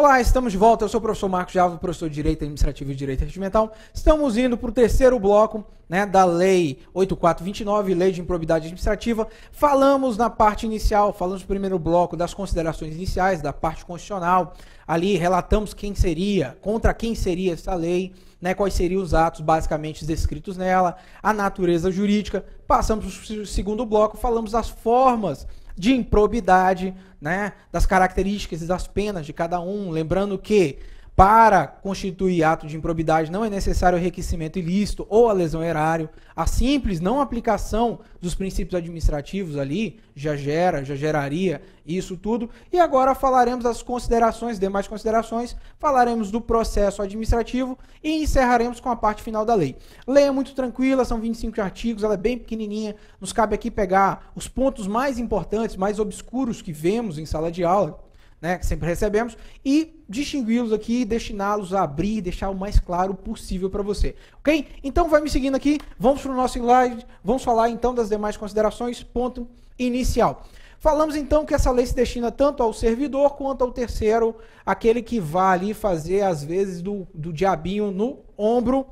Olá, estamos de volta. Eu sou o professor Marcos Java, professor de Direito Administrativo e Direito Regimental. Estamos indo para o terceiro bloco, né, da Lei 8429, Lei de Improbidade Administrativa. Falamos na parte inicial, falamos no primeiro bloco das considerações iniciais, da parte constitucional. Ali relatamos quem seria, contra quem seria essa lei, né, quais seriam os atos basicamente descritos nela, a natureza jurídica. Passamos para o segundo bloco, falamos das formas de improbidade, né, das características e das penas de cada um, lembrando que para constituir ato de improbidade não é necessário o enriquecimento ilícito ou a lesão erário, a simples não aplicação dos princípios administrativos ali já geraria isso tudo. E agora falaremos das considerações, demais considerações, falaremos do processo administrativo e encerraremos com a parte final da lei. Lei é muito tranquila, são 25 artigos, ela é bem pequenininha, nos cabe aqui pegar os pontos mais importantes, mais obscuros que vemos em sala de aula, né, que sempre recebemos, e distingui-los aqui, destiná-los a abrir, deixar o mais claro possível para você. Ok? Então vai me seguindo aqui, vamos para o nosso slide, vamos falar então das demais considerações, ponto inicial. Falamos então que essa lei se destina tanto ao servidor quanto ao terceiro, aquele que vai ali fazer às vezes do diabinho no ombro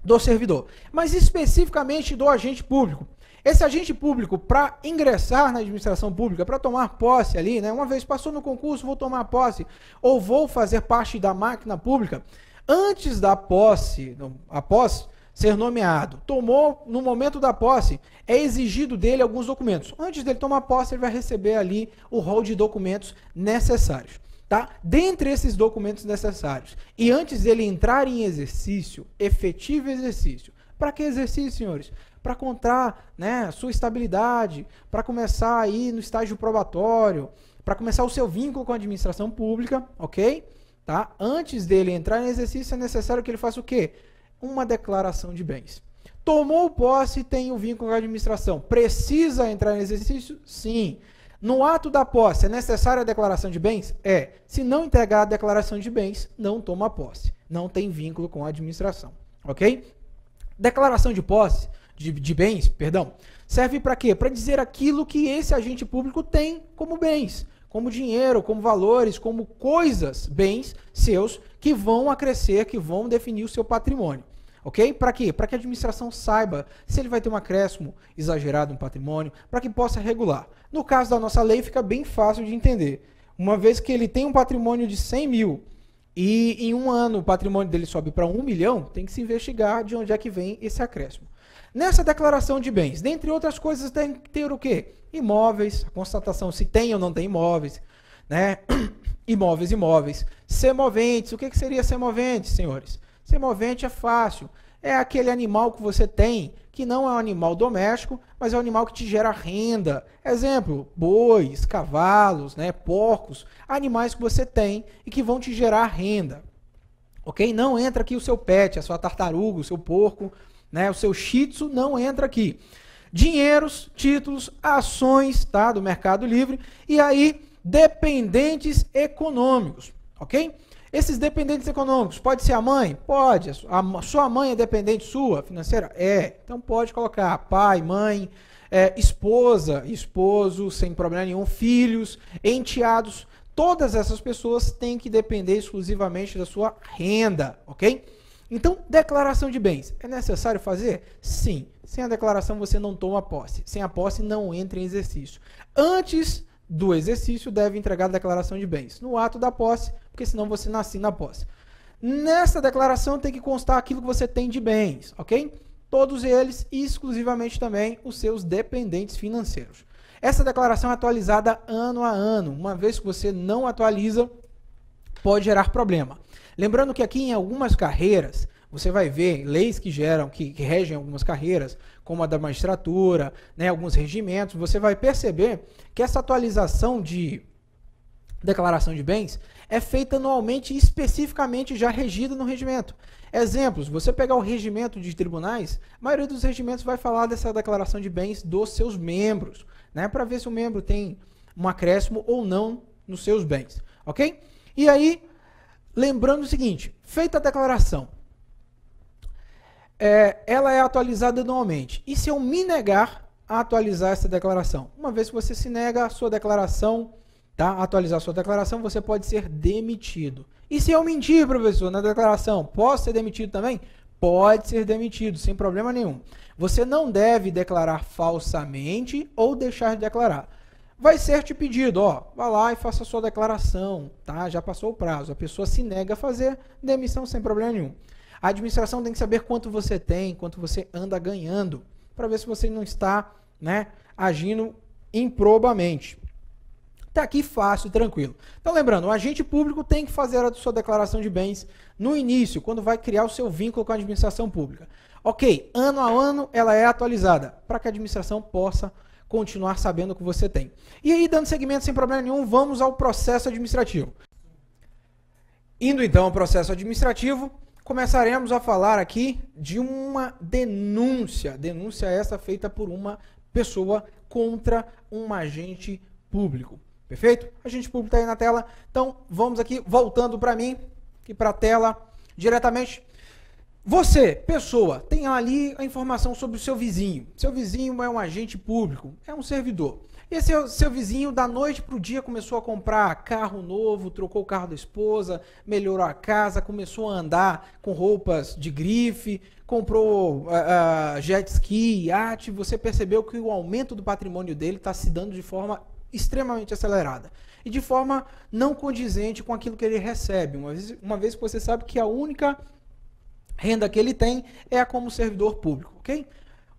do servidor, mas especificamente do agente público. Esse agente público, para ingressar na administração pública, para tomar posse ali, né, uma vez passou no concurso, vou tomar posse, ou vou fazer parte da máquina pública, antes da posse, após ser nomeado, tomou, no momento da posse, é exigido dele alguns documentos. Antes dele tomar posse, ele vai receber ali o rol de documentos necessários. Tá? Dentre esses documentos necessários, e antes dele entrar em exercício, efetivo exercício, para que exercício, senhores? Para contar, né, a sua estabilidade, para começar aí no estágio probatório, para começar o seu vínculo com a administração pública, ok? Tá? Antes dele entrar em exercício, é necessário que ele faça o quê? Uma declaração de bens. Tomou posse, tem o vínculo com a administração. Precisa entrar em exercício? Sim. No ato da posse, é necessária a declaração de bens? É. Se não entregar a declaração de bens, não toma posse. Não tem vínculo com a administração, ok? Declaração de posse, de bens, perdão, serve para quê? Para dizer aquilo que esse agente público tem como bens, como dinheiro, como valores, como coisas, bens seus, que vão acrescer, que vão definir o seu patrimônio. Ok? Para quê? Para que a administração saiba se ele vai ter um acréscimo exagerado no patrimônio, para que possa regular. No caso da nossa lei, fica bem fácil de entender. Uma vez que ele tem um patrimônio de 100 mil e em um ano o patrimônio dele sobe para 1 milhão, tem que se investigar de onde é que vem esse acréscimo. Nessa declaração de bens, dentre outras coisas, tem que ter o quê? Imóveis, a constatação se tem ou não tem imóveis, né? Imóveis. Semoventes, o que seria semovente, senhores? Semovente é fácil, é aquele animal que você tem, que não é um animal doméstico, mas é um animal que te gera renda. Exemplo, bois, cavalos, né, porcos, animais que você tem e que vão te gerar renda. Ok? Não entra aqui o seu pet, a sua tartaruga, o seu porco, né, o seu shih tzu não entra aqui. Dinheiros, títulos, ações, tá, do Mercado Livre, e aí dependentes econômicos, ok? Esses dependentes econômicos, pode ser a mãe? Pode. A sua mãe é dependente sua, financeira? É. Então pode colocar pai, mãe, esposa, esposo, sem problema nenhum, filhos, enteados. Todas essas pessoas têm que depender exclusivamente da sua renda, ok? Então, declaração de bens. É necessário fazer? Sim. Sem a declaração você não toma posse. Sem a posse não entra em exercício. Antes do exercício deve entregar a declaração de bens. No ato da posse, porque senão você não assina a posse. Nessa declaração tem que constar aquilo que você tem de bens, ok? Todos eles e exclusivamente também os seus dependentes financeiros. Essa declaração é atualizada ano a ano. Uma vez que você não atualiza, pode gerar problema. Lembrando que aqui em algumas carreiras, você vai ver leis que regem algumas carreiras, como a da magistratura, né, alguns regimentos, você vai perceber que essa atualização de declaração de bens é feita anualmente e especificamente já regida no regimento. Exemplos, você pegar o regimento de tribunais, a maioria dos regimentos vai falar dessa declaração de bens dos seus membros, né, para ver se o membro tem um acréscimo ou não nos seus bens, ok? E aí, lembrando o seguinte, feita a declaração, ela é atualizada anualmente. E se eu me negar a atualizar essa declaração? Uma vez que você se nega, a sua declaração tá? Atualizar sua declaração, você pode ser demitido. E se eu mentir, professor, na declaração, posso ser demitido também? Pode ser demitido, sem problema nenhum. Você não deve declarar falsamente ou deixar de declarar. Vai ser te pedido, ó, vá lá e faça a sua declaração, tá? Já passou o prazo. A pessoa se nega a fazer, demissão sem problema nenhum. A administração tem que saber quanto você tem, quanto você anda ganhando, para ver se você não está, né, agindo improbamente. Tá aqui fácil, tranquilo. Então lembrando, o agente público tem que fazer a sua declaração de bens no início, quando vai criar o seu vínculo com a administração pública. Ok, ano a ano ela é atualizada, para que a administração possa continuar sabendo o que você tem. E aí, dando seguimento sem problema nenhum, vamos ao processo administrativo. Indo então ao processo administrativo, começaremos a falar aqui de uma denúncia. Denúncia essa feita por uma pessoa contra um agente público. Perfeito? O agente público está aí na tela. Então, vamos aqui, voltando para mim, aqui para a tela, diretamente. Você, pessoa, tem ali a informação sobre o seu vizinho. Seu vizinho é um agente público, é um servidor. Esse seu vizinho, da noite para o dia, começou a comprar carro novo, trocou o carro da esposa, melhorou a casa, começou a andar com roupas de grife, comprou jet ski, iate. Você percebeu que o aumento do patrimônio dele está se dando de forma extremamente acelerada e de forma não condizente com aquilo que ele recebe, uma vez que você sabe que a única renda que ele tem é como servidor público, ok?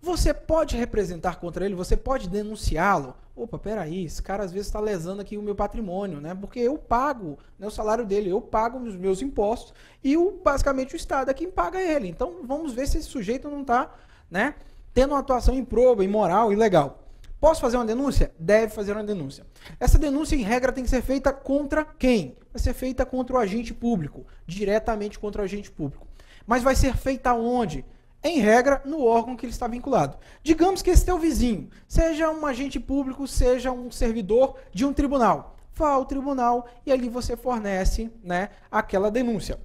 Você pode representar contra ele, você pode denunciá-lo. Opa, peraí, esse cara às vezes está lesando aqui o meu patrimônio, né? Porque eu pago, né, o salário dele, eu pago os meus impostos e basicamente o Estado é quem paga ele. Então vamos ver se esse sujeito não está, né, tendo uma atuação improba, imoral, ilegal. Posso fazer uma denúncia? Deve fazer uma denúncia. Essa denúncia, em regra, tem que ser feita contra quem? Vai ser feita contra o agente público, diretamente contra o agente público. Mas vai ser feita onde? Em regra, no órgão que ele está vinculado. Digamos que esse teu vizinho seja um agente público, seja um servidor de um tribunal. Vá ao tribunal e ali você fornece, né, aquela denúncia.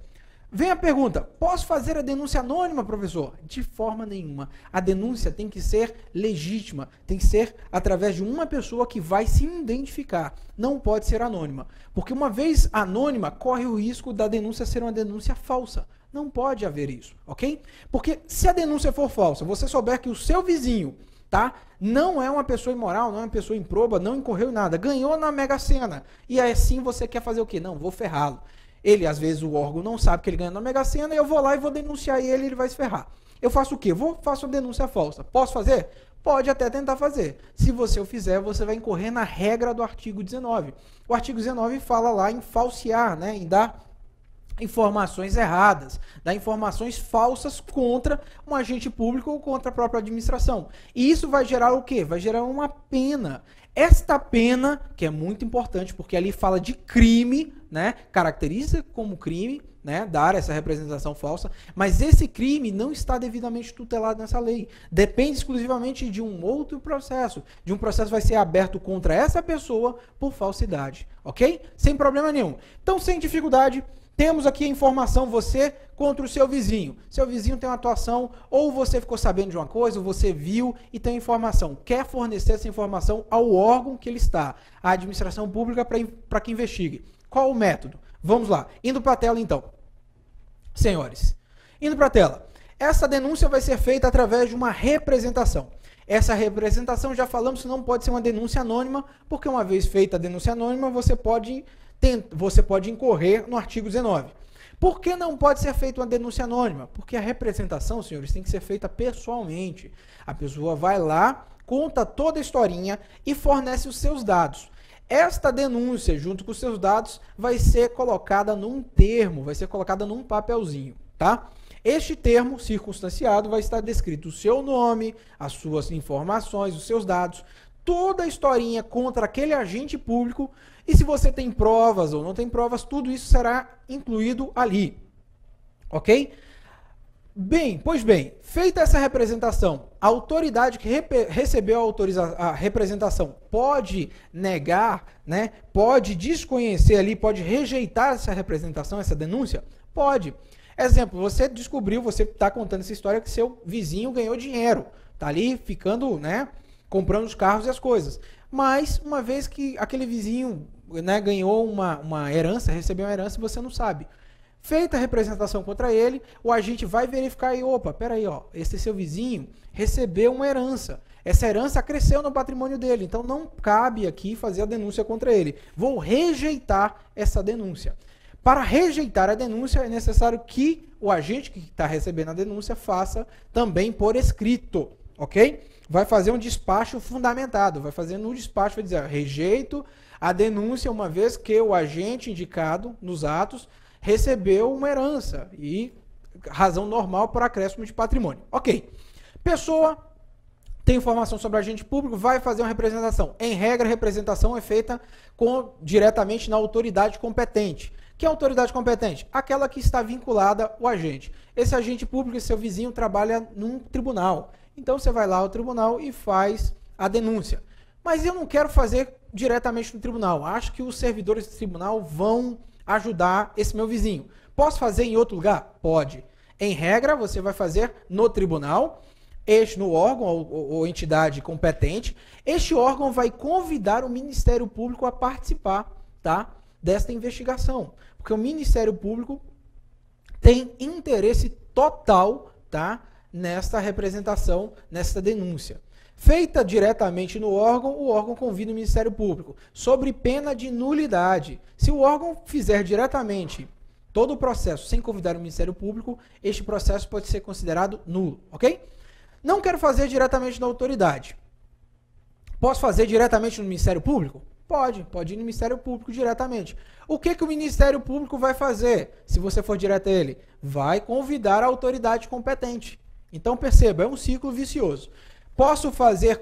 Vem a pergunta, posso fazer a denúncia anônima, professor? De forma nenhuma. A denúncia tem que ser legítima, tem que ser através de uma pessoa que vai se identificar. Não pode ser anônima. Porque uma vez anônima, corre o risco da denúncia ser uma denúncia falsa. Não pode haver isso, ok? Porque se a denúncia for falsa, você souber que o seu vizinho, tá, não é uma pessoa imoral, não é uma pessoa improba, não incorreu em nada, ganhou na Mega Sena, e assim você quer fazer o quê? Não, vou ferrá-lo. Ele, às vezes, o órgão não sabe que ele ganhou na Mega Sena, e eu vou lá e vou denunciar ele, ele vai se ferrar. Eu faço o quê? Faço a denúncia falsa. Posso fazer? Pode até tentar fazer. Se você o fizer, você vai incorrer na regra do artigo 19. O artigo 19 fala lá em falsear, né, em dar informações erradas, dar informações falsas contra um agente público ou contra a própria administração. E isso vai gerar o quê? Vai gerar uma pena. Esta pena, que é muito importante, porque ali fala de crime, né? Caracteriza como crime, né? Dar essa representação falsa, mas esse crime não está devidamente tutelado nessa lei. Depende exclusivamente de um outro processo. De um processo vai ser aberto contra essa pessoa por falsidade, ok? Sem problema nenhum. Então, sem dificuldade, temos aqui a informação, você contra o seu vizinho. Seu vizinho tem uma atuação, ou você ficou sabendo de uma coisa, ou você viu e tem informação. Quer fornecer essa informação ao órgão que ele está, à administração pública, para que investigue. Qual o método? Vamos lá. Indo para a tela, então. Senhores, indo para a tela. Essa denúncia vai ser feita através de uma representação. Essa representação, já falamos, não pode ser uma denúncia anônima, porque uma vez feita a denúncia anônima, você pode incorrer no artigo 19. Por que não pode ser feita uma denúncia anônima? Porque a representação, senhores, tem que ser feita pessoalmente. A pessoa vai lá, conta toda a historinha e fornece os seus dados. Esta denúncia, junto com os seus dados, vai ser colocada num termo, vai ser colocada num papelzinho, tá? Este termo circunstanciado vai estar descrito o seu nome, as suas informações, os seus dados, toda a historinha contra aquele agente público, e se você tem provas ou não tem provas, tudo isso será incluído ali, ok? Bem, pois bem, feita essa representação, a autoridade que recebeu a representação pode negar, né? Pode desconhecer ali, pode rejeitar essa representação, essa denúncia? Pode. Exemplo, você descobriu, você está contando essa história que seu vizinho ganhou dinheiro, está ali ficando, né, comprando os carros e as coisas. mas uma vez que aquele vizinho, né, ganhou uma herança, recebeu uma herança e você não sabe. Feita a representação contra ele, o agente vai verificar e, opa, peraí, ó, esse seu vizinho recebeu uma herança. Essa herança cresceu no patrimônio dele, então não cabe aqui fazer a denúncia contra ele. Vou rejeitar essa denúncia. Para rejeitar a denúncia, é necessário que o agente que está recebendo a denúncia faça também por escrito, ok? Vai fazer um despacho fundamentado, vai fazer no despacho, vai dizer, rejeito a denúncia uma vez que o agente indicado nos atos recebeu uma herança e razão normal para acréscimo de patrimônio. Ok. Pessoa tem informação sobre agente público, vai fazer uma representação. Em regra, a representação é feita diretamente na autoridade competente. Que é a autoridade competente? Aquela que está vinculada ao agente. Esse agente público, esse seu vizinho, trabalha num tribunal. Então você vai lá ao tribunal e faz a denúncia. Mas eu não quero fazer diretamente no tribunal. Acho que os servidores do tribunal vão ajudar esse meu vizinho. Posso fazer em outro lugar? Pode. Em regra, você vai fazer no tribunal, no órgão ou entidade competente. Este órgão vai convidar o Ministério Público a participar, tá, desta investigação. Porque o Ministério Público tem interesse total, tá, nesta representação, nesta denúncia. Feita diretamente no órgão, o órgão convida o Ministério Público, sobre pena de nulidade. Se o órgão fizer diretamente todo o processo sem convidar o Ministério Público, este processo pode ser considerado nulo, ok? Não quero fazer diretamente na autoridade. Posso fazer diretamente no Ministério Público? Pode ir no Ministério Público diretamente. O que o Ministério Público vai fazer, se você for direto a ele? Vai convidar a autoridade competente. Então perceba, é um ciclo vicioso. Posso fazer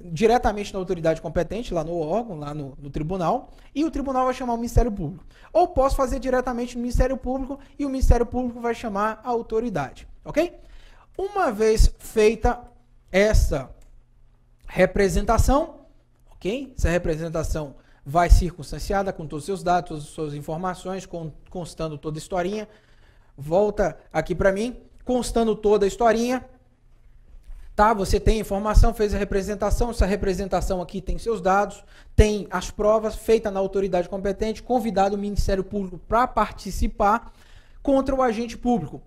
diretamente na autoridade competente, lá no órgão, lá no tribunal, e o tribunal vai chamar o Ministério Público. Ou posso fazer diretamente no Ministério Público e o Ministério Público vai chamar a autoridade. Ok? Uma vez feita essa representação, ok? Essa representação vai circunstanciada com todos os seus dados, todas as suas informações, constando toda a historinha. Volta aqui para mim, constando toda a historinha. Tá, você tem informação, fez a representação, essa representação aqui tem seus dados, tem as provas, feita na autoridade competente, convidado o Ministério Público para participar contra o agente público.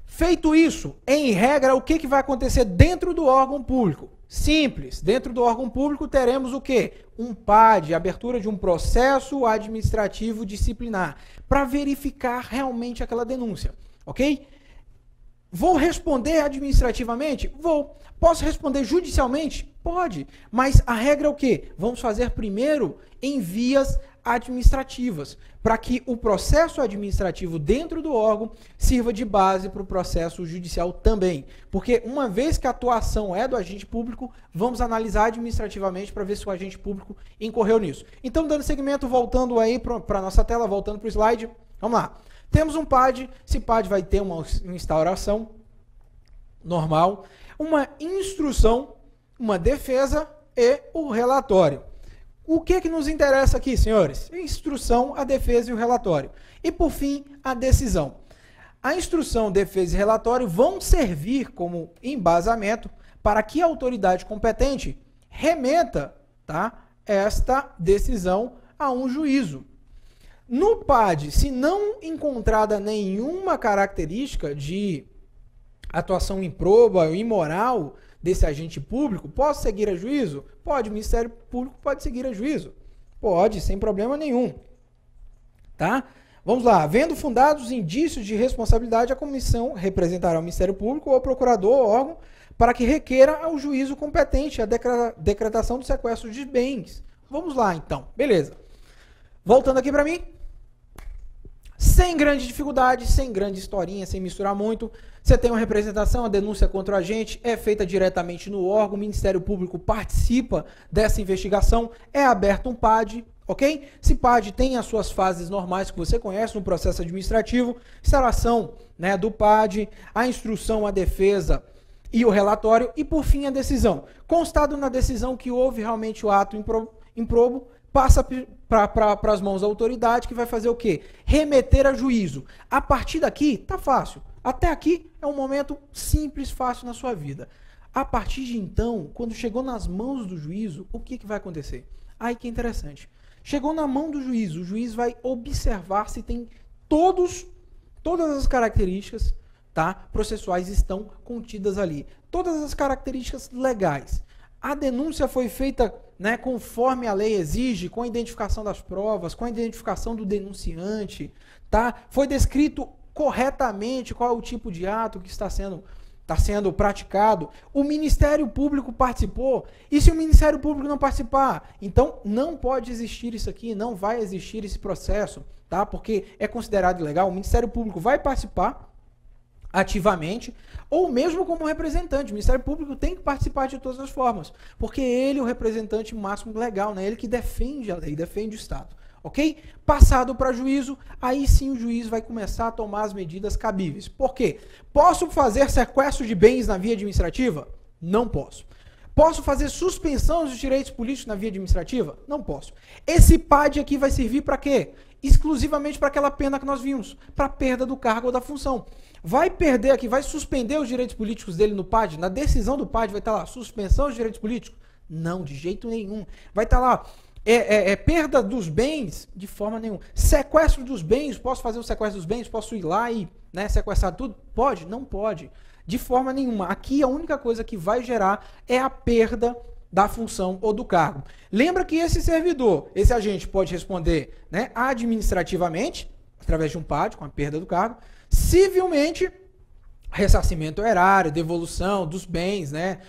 Feito isso, em regra, o que vai acontecer dentro do órgão público? Simples, dentro do órgão público teremos o quê? Um PAD, abertura de um processo administrativo disciplinar, para verificar realmente aquela denúncia, ok? Vou responder administrativamente? Vou. Posso responder judicialmente? Pode. Mas a regra é o quê? Vamos fazer primeiro em vias administrativas, para que o processo administrativo dentro do órgão sirva de base para o processo judicial também. Porque uma vez que a atuação é do agente público, vamos analisar administrativamente para ver se o agente público incorreu nisso. Então, dando seguimento, voltando aí para a nossa tela, voltando para o slide, vamos lá. Temos um PAD, esse PAD vai ter uma instauração normal, uma instrução, uma defesa e o relatório. O que nos interessa aqui, senhores? Instrução, a defesa e o relatório. E, por fim, a decisão. A instrução, defesa e relatório vão servir como embasamento para que a autoridade competente remeta, tá, esta decisão a um juízo. No PAD, se não encontrada nenhuma característica de atuação improba ou imoral desse agente público, posso seguir a juízo? Pode, o Ministério Público pode seguir a juízo. Pode, sem problema nenhum. Tá? Vamos lá. Havendo fundados indícios de responsabilidade, a comissão representará o Ministério Público ou o procurador ou órgão para que requeira ao juízo competente a decretação do sequestro de bens. Vamos lá, então. Beleza. Voltando aqui para mim. Sem grande dificuldade, sem grande historinha, sem misturar muito. Você tem uma representação, a denúncia contra o agente é feita diretamente no órgão, o Ministério Público participa dessa investigação, é aberto um PAD, ok? Esse PAD tem as suas fases normais que você conhece no processo administrativo, instalação, né, do PAD, a instrução, a defesa e o relatório, e por fim a decisão. Constado na decisão que houve realmente o ato improbo, passa para as mãos da autoridade, que vai fazer o quê? Remeter a juízo. A partir daqui, tá fácil. Até aqui é um momento simples, fácil na sua vida. A partir de então, quando chegou nas mãos do juízo, o que vai acontecer? Aí que é interessante. Chegou na mão do juiz, o juiz vai observar se tem todas as características, tá, processuais estão contidas ali. Todas as características legais. A denúncia foi feita, né, conforme a lei exige, com a identificação das provas, com a identificação do denunciante, tá? Foi descrito corretamente qual é o tipo de ato que está sendo praticado. O Ministério Público participou. E se o Ministério Público não participar? Então, não pode existir isso aqui, não vai existir esse processo, tá? Porque é considerado ilegal. O Ministério Público vai participar ativamente, ou mesmo como representante. O Ministério Público tem que participar de todas as formas, porque ele é o representante máximo legal, né? Ele que defende a lei, defende o Estado. Ok? Passado para juízo, aí sim o juiz vai começar a tomar as medidas cabíveis. Por quê? Posso fazer sequestro de bens na via administrativa? Não posso. Posso fazer suspensão dos direitos políticos na via administrativa? Não posso. Esse PAD aqui vai servir para quê? Exclusivamente para aquela pena que nós vimos, para perda do cargo ou da função. Vai perder aqui, vai suspender os direitos políticos dele no PAD? Na decisão do PAD vai estar lá, suspensão dos direitos políticos? Não, de jeito nenhum. Vai estar lá, perda dos bens? De forma nenhuma. Sequestro dos bens? Posso fazer o sequestro dos bens? Posso ir lá e, né, sequestrar tudo? Pode? Não pode. De forma nenhuma. Aqui a única coisa que vai gerar é a perda da função ou do cargo. Lembra que esse servidor, esse agente pode responder, né, administrativamente, através de um PAD, com a perda do cargo, civilmente, ressarcimento erário, devolução dos bens, né,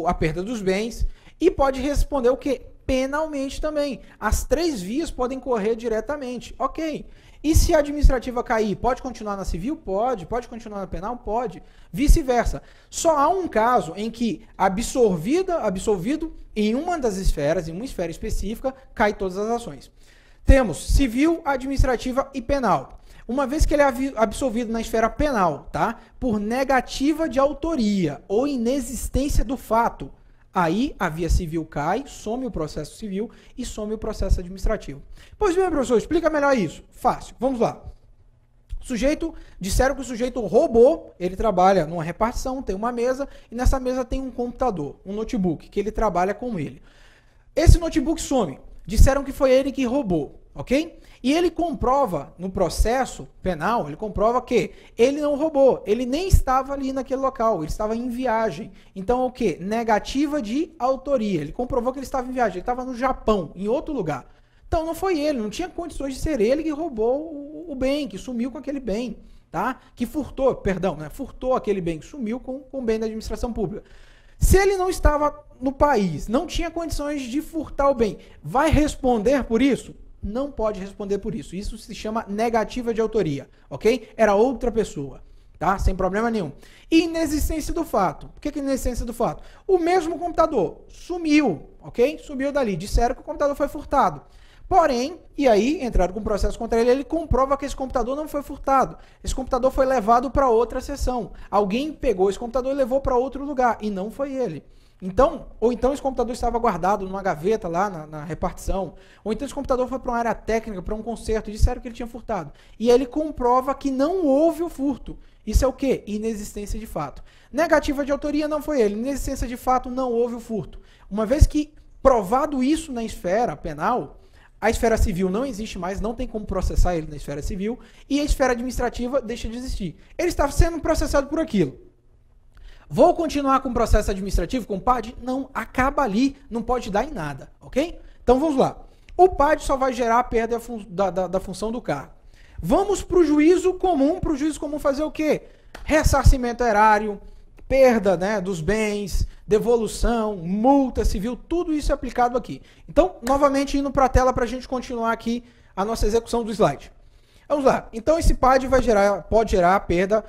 a perda dos bens, e pode responder o quê? Penalmente também. As três vias podem correr diretamente. Ok. E se a administrativa cair, pode continuar na civil? Pode. Pode continuar na penal? Pode. Vice-versa. Só há um caso em que absolvido em uma das esferas, em uma esfera específica, cai todas as ações. Temos civil, administrativa e penal. Uma vez que ele é absolvido na esfera penal, tá? Por negativa de autoria ou inexistência do fato, aí a via civil cai, some o processo civil e some o processo administrativo. Pois bem, professor, explica melhor isso. Fácil, vamos lá. Disseram que o sujeito roubou, ele trabalha numa repartição, tem uma mesa, e nessa mesa tem um computador, um notebook, que ele trabalha com ele. Esse notebook some. Disseram que foi ele que roubou, ok? E ele comprova, no processo penal, ele comprova que ele não roubou, ele nem estava ali naquele local, ele estava em viagem. Então, o quê? Negativa de autoria. Ele comprovou que ele estava em viagem, ele estava no Japão, em outro lugar. Então, não foi ele, não tinha condições de ser ele que roubou o bem, que sumiu com aquele bem, tá? Que furtou, perdão, né? Furtou aquele bem, que sumiu com o bem da administração pública. Se ele não estava no país, não tinha condições de furtar o bem, vai responder por isso? Não pode responder por isso. Isso se chama negativa de autoria, ok? Era outra pessoa, tá? Sem problema nenhum. E inexistência do fato. Por que inexistência do fato? O mesmo computador sumiu, ok? Sumiu dali. Disseram que o computador foi furtado. Porém, e aí entraram com um processo contra ele, ele comprova que esse computador não foi furtado. Esse computador foi levado para outra seção. Alguém pegou esse computador e levou para outro lugar, e não foi ele. Então, ou então esse computador estava guardado numa gaveta lá na repartição, ou então esse computador foi para uma área técnica, para um conserto, e disseram que ele tinha furtado. E ele comprova que não houve o furto. Isso é o quê? Inexistência de fato. Negativa de autoria não foi ele. Inexistência de fato, não houve o furto. Uma vez que provado isso na esfera penal, a esfera civil não existe mais, não tem como processar ele na esfera civil, e a esfera administrativa deixa de existir. Ele está sendo processado por aquilo. Vou continuar com o processo administrativo, com o PAD? Não, acaba ali, não pode dar em nada, ok? Então vamos lá. O PAD só vai gerar a perda da função do cargo. Vamos para o juízo comum. Para o juízo comum fazer o quê? Ressarcimento erário, perda, né, dos bens, devolução, multa civil, tudo isso é aplicado aqui. Então, novamente, indo para a tela para a gente continuar aqui a nossa execução do slide. Vamos lá. Então, esse PAD pode gerar a perda,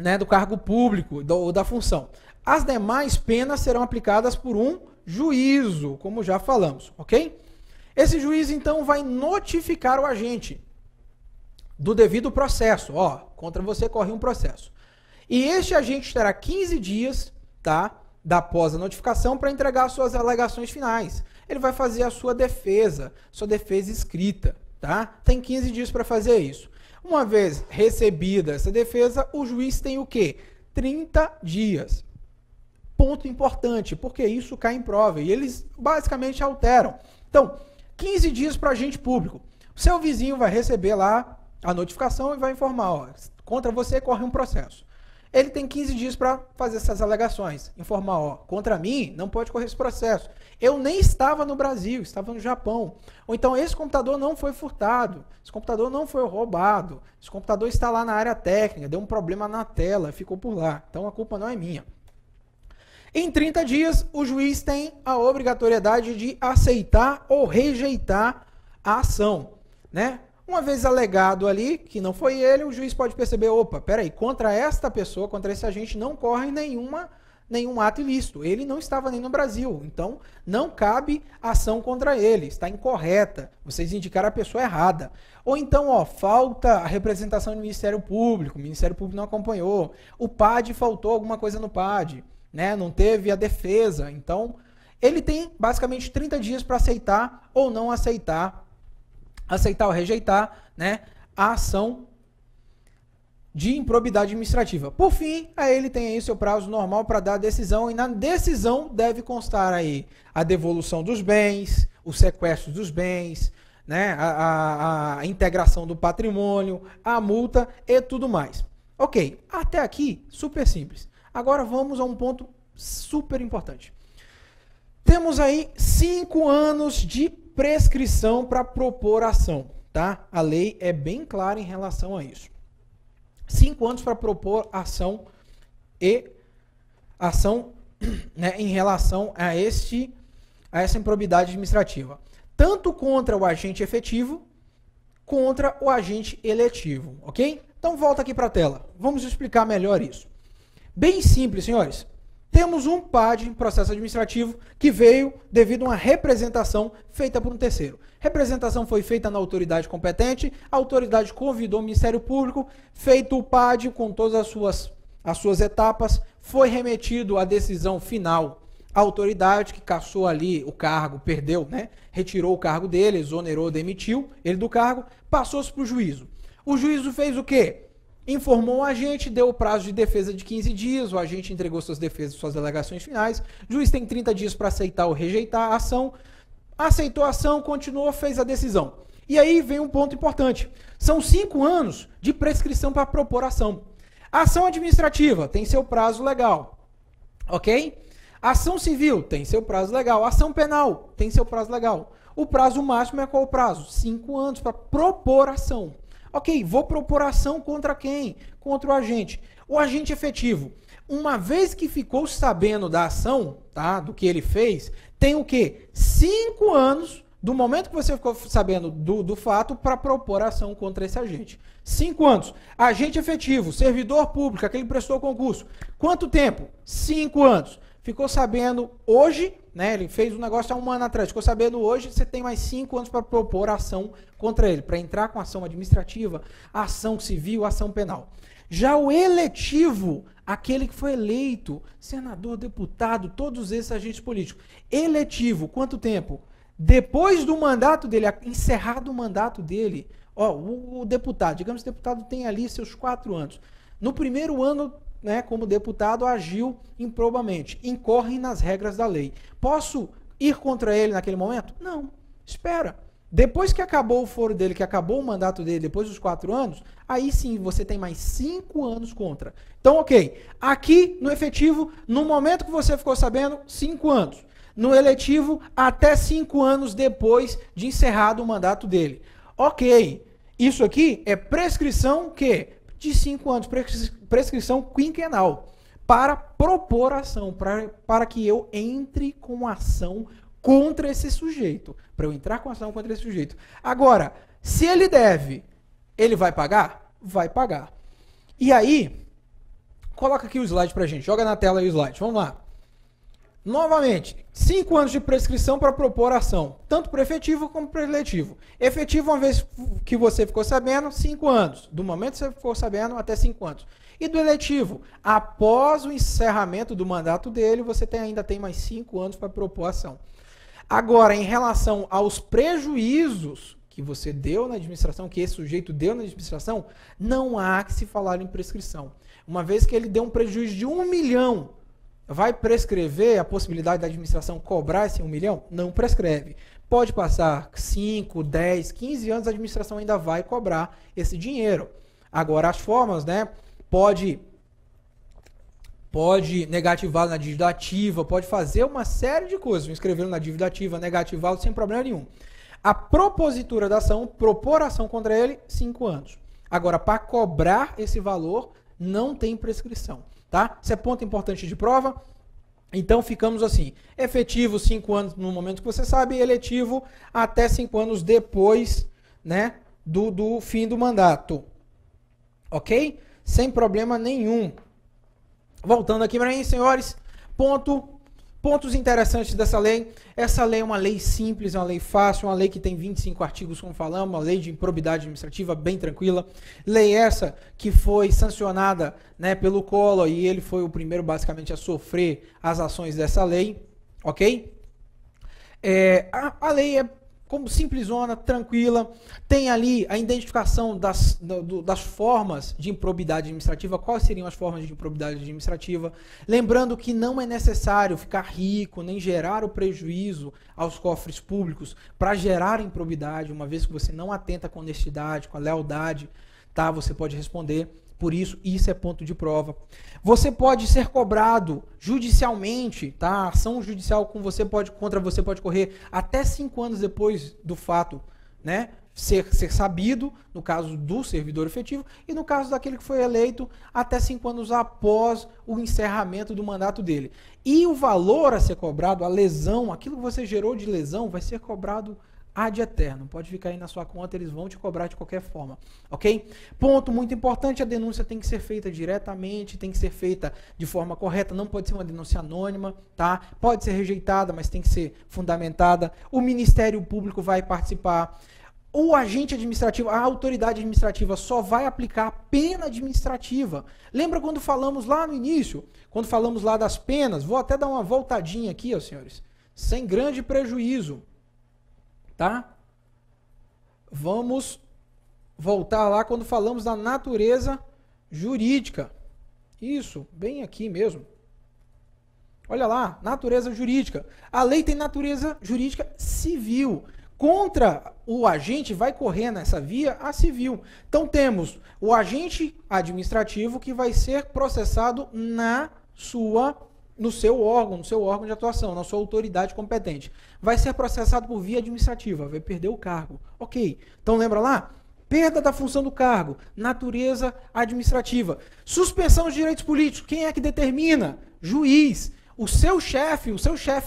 né, do cargo público ou da função. As demais penas serão aplicadas por um juízo, como já falamos, ok? Esse juiz, então, vai notificar o agente do devido processo. Ó, contra você corre um processo. E este agente terá 15 dias, tá, após a notificação para entregar suas alegações finais. Ele vai fazer a sua defesa escrita, tá? Tem 15 dias para fazer isso. Uma vez recebida essa defesa, o juiz tem o quê? 30 dias ponto importante, porque isso cai em prova e eles basicamente alteram. Então, 15 dias para agente público. O seu vizinho vai receber lá a notificação e vai informar, ó, contra você corre um processo. Ele tem 15 dias para fazer essas alegações, informar, ó, contra mim não pode correr esse processo. Eu nem estava no Brasil, estava no Japão. Ou então esse computador não foi furtado, esse computador não foi roubado, esse computador está lá na área técnica, deu um problema na tela, ficou por lá. Então a culpa não é minha. Em 30 dias, o juiz tem a obrigatoriedade de aceitar ou rejeitar a ação, né? Uma vez alegado ali, que não foi ele, o juiz pode perceber, opa, peraí, contra esta pessoa, contra esse agente, não corre nenhum ato ilícito. Ele não estava nem no Brasil, então não cabe ação contra ele, está incorreta, vocês indicaram a pessoa errada. Ou então, ó, falta a representação do Ministério Público, o Ministério Público não acompanhou, o PAD faltou alguma coisa no PAD, né? Não teve a defesa, então ele tem basicamente 30 dias para aceitar ou não aceitar ou rejeitar, né, a ação de improbidade administrativa. Por fim, aí ele tem aí seu prazo normal para dar a decisão, e na decisão deve constar aí a devolução dos bens, o sequestro dos bens, né, a integração do patrimônio, a multa e tudo mais. Ok, até aqui, super simples. Agora vamos a um ponto super importante. Temos aí 5 anos de prescrição para propor ação, tá? A lei é bem clara em relação a isso. 5 anos para propor ação e ação, né, em relação a essa improbidade administrativa. Tanto contra o agente efetivo, contra o agente eletivo, ok? Então volta aqui para a tela. Vamos explicar melhor isso. Bem simples, senhores. Temos um PAD, processo administrativo, que veio devido a uma representação feita por um terceiro. Representação foi feita na autoridade competente, a autoridade convidou o Ministério Público, feito o PAD com todas as suas etapas, foi remetido a decisão final à autoridade que cassou ali o cargo, perdeu, né? Retirou o cargo dele, exonerou, demitiu ele do cargo, passou-se para o juízo. O juízo fez o quê? Informou o agente, deu o prazo de defesa de 15 dias, o agente entregou suas defesas, suas alegações finais, o juiz tem 30 dias para aceitar ou rejeitar a ação, aceitou a ação, continuou, fez a decisão. E aí vem um ponto importante, são 5 anos de prescrição para propor ação. A ação administrativa tem seu prazo legal, ok? Ação civil tem seu prazo legal, ação penal tem seu prazo legal. O prazo máximo é qual o prazo? 5 anos para propor ação. Ok, vou propor ação contra quem? Contra o agente. O agente efetivo, uma vez que ficou sabendo da ação, tá, do que ele fez, tem o quê? 5 anos do momento que você ficou sabendo do fato para propor ação contra esse agente. 5 anos. Agente efetivo, servidor público, aquele que prestou concurso. Quanto tempo? 5 anos. Ficou sabendo hoje, né? Ele fez um negócio há 1 ano atrás. Ficou sabendo hoje, você tem mais 5 anos para propor ação contra ele, para entrar com ação administrativa, ação civil, ação penal. Já o eletivo, aquele que foi eleito, senador, deputado, todos esses agentes políticos. Eletivo, quanto tempo? Depois do mandato dele, encerrado o mandato dele, ó, o deputado, digamos que o deputado tem ali seus 4 anos. No primeiro ano, né, como deputado, agiu improbamente, incorre nas regras da lei. Posso ir contra ele naquele momento? Não, espera. Depois que acabou o foro dele, que acabou o mandato dele, depois dos 4 anos, aí sim você tem mais 5 anos contra. Então, ok, aqui no efetivo, no momento que você ficou sabendo, 5 anos. No eletivo, até 5 anos depois de encerrado o mandato dele. Ok, isso aqui é prescrição que de 5 anos, prescrição quinquenal, para propor ação, para que eu entre com ação contra esse sujeito, para eu entrar com ação contra esse sujeito. Agora, se ele deve, ele vai pagar? Vai pagar. E aí, coloca aqui o slide para a gente, joga na tela aí o slide, vamos lá. Novamente, 5 anos de prescrição para propor ação, tanto para efetivo como para eletivo. Efetivo, uma vez que você ficou sabendo, 5 anos. Do momento que você ficou sabendo, até 5 anos. E do eletivo, após o encerramento do mandato dele, você ainda tem mais 5 anos para propor ação. Agora, em relação aos prejuízos que você deu na administração, que esse sujeito deu na administração, não há que se falar em prescrição. Uma vez que ele deu um prejuízo de 1 milhão, vai prescrever a possibilidade da administração cobrar esse 1 milhão? Não prescreve. Pode passar 5, 10, 15 anos, a administração ainda vai cobrar esse dinheiro. Agora, as formas, né? Pode negativá-lo na dívida ativa, pode fazer uma série de coisas, inscrevê-lo na dívida ativa, negativá-lo sem problema nenhum. A propositura da ação, propor ação contra ele, 5 anos. Agora, para cobrar esse valor, não tem prescrição, tá? Esse é ponto importante de prova. Então, ficamos assim, efetivo 5 anos no momento que você sabe, eletivo até 5 anos depois, né, do fim do mandato. Ok? Sem problema nenhum. Voltando aqui para mim, senhores, pontos interessantes dessa lei. Essa lei é uma lei simples, é uma lei fácil, uma lei que tem 25 artigos, como falamos, uma lei de improbidade administrativa bem tranquila. Lei essa que foi sancionada, né, pelo Collor e ele foi o primeiro basicamente a sofrer as ações dessa lei, ok? A lei é como simplesona, tranquila, tem ali a identificação das formas de improbidade administrativa, quais seriam as formas de improbidade administrativa, lembrando que não é necessário ficar rico, nem gerar o prejuízo aos cofres públicos para gerar improbidade, uma vez que você não atenta com a honestidade, com a lealdade, tá? Você pode responder por isso, isso é ponto de prova. Você pode ser cobrado judicialmente, tá? A ação judicial contra você pode correr até 5 anos depois do fato, né? Ser sabido, no caso do servidor efetivo, e no caso daquele que foi eleito, até 5 anos após o encerramento do mandato dele. E o valor a ser cobrado, a lesão, aquilo que você gerou de lesão, vai ser cobrado ad eterno. Pode ficar aí na sua conta, eles vão te cobrar de qualquer forma, ok? Ponto muito importante, a denúncia tem que ser feita diretamente, tem que ser feita de forma correta, não pode ser uma denúncia anônima, tá? Pode ser rejeitada, mas tem que ser fundamentada. O Ministério Público vai participar. O agente administrativo, a autoridade administrativa só vai aplicar pena administrativa. Lembra quando falamos lá no início? Quando falamos lá das penas? Vou até dar uma voltadinha aqui, ó, senhores. Sem grande prejuízo. Tá? Vamos voltar lá quando falamos da natureza jurídica. Isso, bem aqui mesmo. Olha lá, natureza jurídica. A lei tem natureza jurídica civil. Contra o agente vai correr nessa via a civil. Então temos o agente administrativo que vai ser processado no seu órgão de atuação, na sua autoridade competente. Vai ser processado por via administrativa, vai perder o cargo. Ok, então lembra lá? Perda da função do cargo, natureza administrativa. Suspensão dos direitos políticos, quem é que determina? Juiz. O seu chefe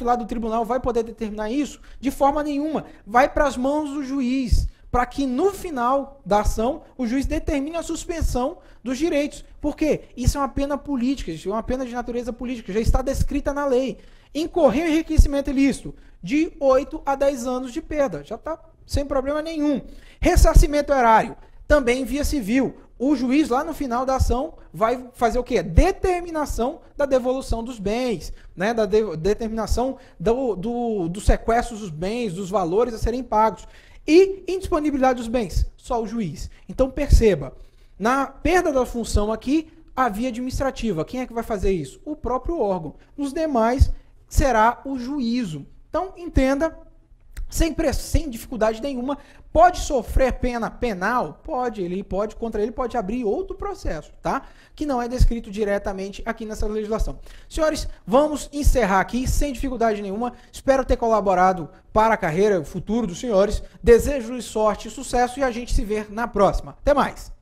lá do tribunal vai poder determinar isso? De forma nenhuma. Vai para as mãos do juiz, para que no final da ação o juiz determine a suspensão dos direitos. Por quê? Isso é uma pena política, isso é uma pena de natureza política, já está descrita na lei. Incorreu em enriquecimento ilícito, de 8 a 10 anos de perda, já está sem problema nenhum. Ressarcimento erário, também via civil. O juiz lá no final da ação vai fazer o quê? Determinação da devolução dos bens, né? Da determinação do sequestro dos bens, dos valores a serem pagos. E indisponibilidade dos bens, só o juiz. Então perceba, na perda da função aqui, a via administrativa. Quem é que vai fazer isso? O próprio órgão. Nos demais, será o juízo. Então entenda, sem dificuldade nenhuma, pode sofrer pena penal? Pode, contra ele pode abrir outro processo, tá? Que não é descrito diretamente aqui nessa legislação. Senhores, vamos encerrar aqui sem dificuldade nenhuma. Espero ter colaborado para a carreira, o futuro dos senhores. Desejo-lhes sorte e sucesso e a gente se vê na próxima. Até mais!